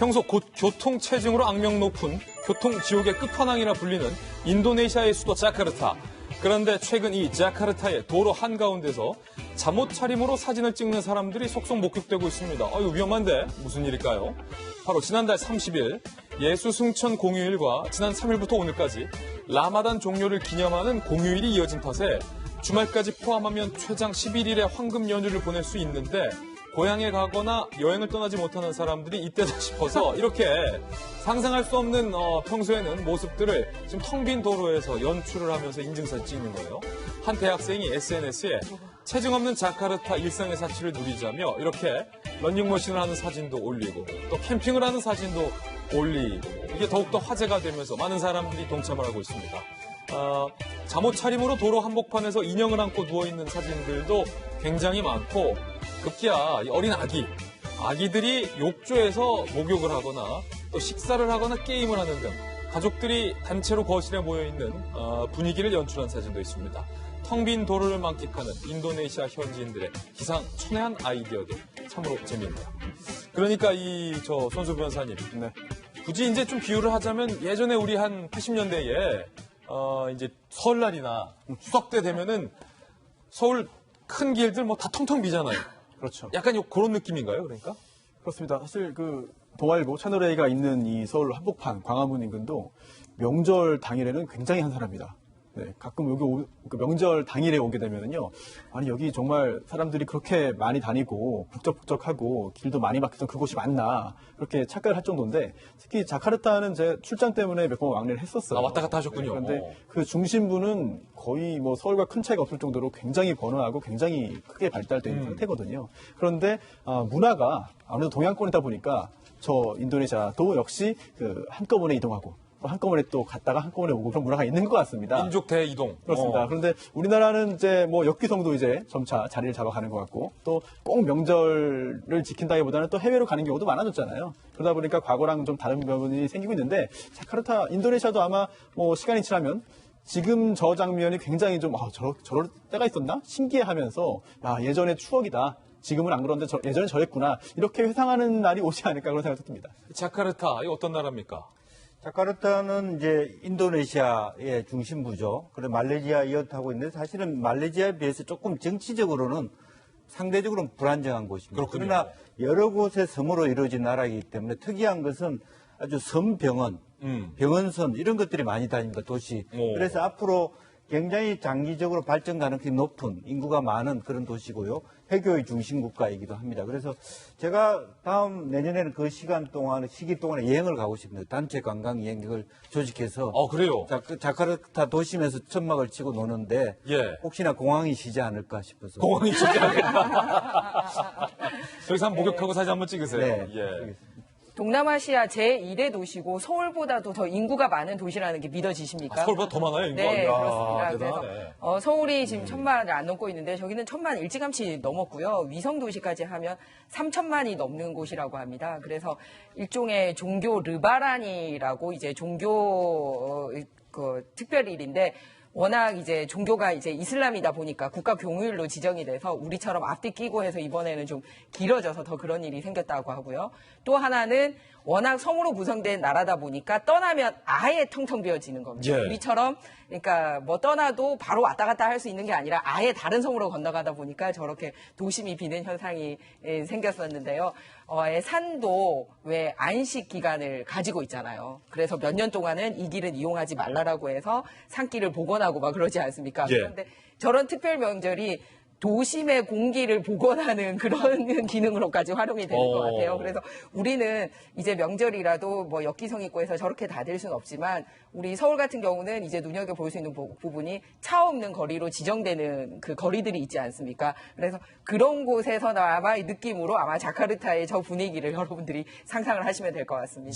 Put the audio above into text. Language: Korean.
평소 곧 교통체증으로 악명 높은 교통지옥의 끝판왕이라 불리는 인도네시아의 수도 자카르타. 그런데 최근 이 자카르타의 도로 한가운데서 잠옷 차림으로 사진을 찍는 사람들이 속속 목격되고 있습니다. 이거 위험한데 무슨 일일까요? 바로 지난달 30일 예수승천 공휴일과 지난 3일부터 오늘까지 라마단 종료를 기념하는 공휴일이 이어진 탓에 주말까지 포함하면 최장 11일의 황금 연휴를 보낼 수 있는데 고향에 가거나 여행을 떠나지 못하는 사람들이 이때다 싶어서 이렇게 상상할 수 없는 평소에는 모습들을 지금 텅 빈 도로에서 연출을 하면서 인증사진 찍는 거예요. 한 대학생이 SNS에 체증 없는 자카르타 일상의 사치를 누리자며 이렇게 런닝머신을 하는 사진도 올리고 또 캠핑을 하는 사진도 올리고 이게 더욱더 화제가 되면서 많은 사람들이 동참을 하고 있습니다. 잠옷 차림으로 도로 한복판에서 인형을 안고 누워있는 사진들도 굉장히 많고 급기야 어린 아기들이 욕조에서 목욕을 하거나 또 식사를 하거나 게임을 하는 등 가족들이 단체로 거실에 모여있는 분위기를 연출한 사진도 있습니다. 텅 빈 도로를 만끽하는 인도네시아 현지인들의 기상천외한 아이디어들 참으로 재미있네요. 그러니까 손수 변호사님, 네. 굳이 이제 좀 비유를 하자면 예전에 우리 한 80년대에 이제 설날이나 추석 때 되면은 서울 큰 길들 뭐 다 텅텅 비잖아요. 그렇죠. 약간 그런 느낌인가요, 그러니까? 그렇습니다. 사실 동아일보 채널A가 있는 이 서울 한복판 광화문 인근도 명절 당일에는 굉장히 한산합니다. 네, 가끔 여기 명절 당일에 오게 되면은요, 아니 여기 정말 사람들이 그렇게 많이 다니고 북적북적하고 길도 많이 막히던 그곳이 맞나 그렇게 착각을 할 정도인데 특히 자카르타는 제 출장 때문에 몇 번 왕래를 했었어요. 왔다 갔다 하셨군요. 네, 그런데 그 중심부는 거의 뭐 서울과 큰 차이가 없을 정도로 굉장히 번화하고 굉장히 크게 발달된 상태거든요. 그런데 문화가 아무래도 동양권이다 보니까 저 인도네시아도 역시 한꺼번에 이동하고 한꺼번에 또 갔다가 한꺼번에 오고 그런 문화가 있는 것 같습니다. 민족 대이동. 그렇습니다. 그런데 우리나라는 이제 뭐 역기성도 이제 점차 자리를 잡아가는 것 같고 또 꼭 명절을 지킨다기보다는 또 해외로 가는 경우도 많아졌잖아요. 그러다 보니까 과거랑 좀 다른 부분이 생기고 있는데 자카르타, 인도네시아도 아마 뭐 시간이 지나면 지금 저 장면이 굉장히 좀 저럴 때가 있었나? 신기해하면서 예전의 추억이다. 지금은 안 그런데 예전에 저랬구나. 이렇게 회상하는 날이 오지 않을까 그런 생각이 듭니다. 자카르타, 이거 어떤 나라입니까? 자카르타는 이제 인도네시아의 중심부죠. 그리고 말레이시아 이어타고 있는데 사실은 말레이시아에 비해서 조금 정치적으로는 상대적으로 불안정한 곳입니다. 그렇군요. 그러나 여러 곳의 섬으로 이루어진 나라이기 때문에 특이한 것은 아주 섬병원, 병원선 이런 것들이 많이 다닙니다. 도시. 그래서 앞으로 굉장히 장기적으로 발전 가능성이 높은 인구가 많은 그런 도시고요. 회교의 중심 국가이기도 합니다. 그래서 제가 내년에는 그 시기 동안에 여행을 가고 싶습니다. 단체 관광 여행을 조직해서. 그래요? 자카르타 도심에서 천막을 치고 노는데 혹시나 공항이 쉬지 않을까 싶어서. 공항이 쉬지 않을까? 저기서 한번 목욕하고 사진 한번 찍으세요. 네. 예. 동남아시아 제1의 도시고 서울보다도 더 인구가 많은 도시라는 게 믿어지십니까? 서울보다 더 많아요, 인구가? 네, 그렇습니다. 대단하네. 그래서 서울이 지금 1000만을 안 넘고 있는데 저기는 1000만 일찌감치 넘었고요. 위성 도시까지 하면 3000만이 넘는 곳이라고 합니다. 그래서 일종의 종교 르바란이라고 이제 종교 특별일인데 워낙 이제 종교가 이제 이슬람이다 보니까 국가 공휴일로 지정이 돼서 우리처럼 앞뒤 끼고 해서 이번에는 좀 길어져서 더 그런 일이 생겼다고 하고요. 또 하나는 워낙 성으로 구성된 나라다 보니까 떠나면 아예 텅텅 비어지는 겁니다. 예. 우리처럼 그러니까 뭐 떠나도 바로 왔다 갔다 할 수 있는 게 아니라 아예 다른 성으로 건너가다 보니까 저렇게 도심이 비는 현상이 생겼었는데요. 산도 왜 안식 기간을 가지고 있잖아요. 그래서 몇 년 동안은 이 길은 이용하지 말라라고 해서 산길을 복원하고 막 그러지 않습니까? 예. 그런데 저런 특별 명절이 도심의 공기를 복원하는 그런 기능으로까지 활용이 되는 것 같아요. 그래서 우리는 이제 명절이라도 뭐 역기성 있고 해서 저렇게 다 될 수는 없지만 우리 서울 같은 경우는 이제 눈여겨볼 수 있는 부분이 차 없는 거리로 지정되는 그 거리들이 있지 않습니까? 그래서 그런 곳에서 아마 느낌으로 아마 자카르타의 저 분위기를 여러분들이 상상을 하시면 될 것 같습니다.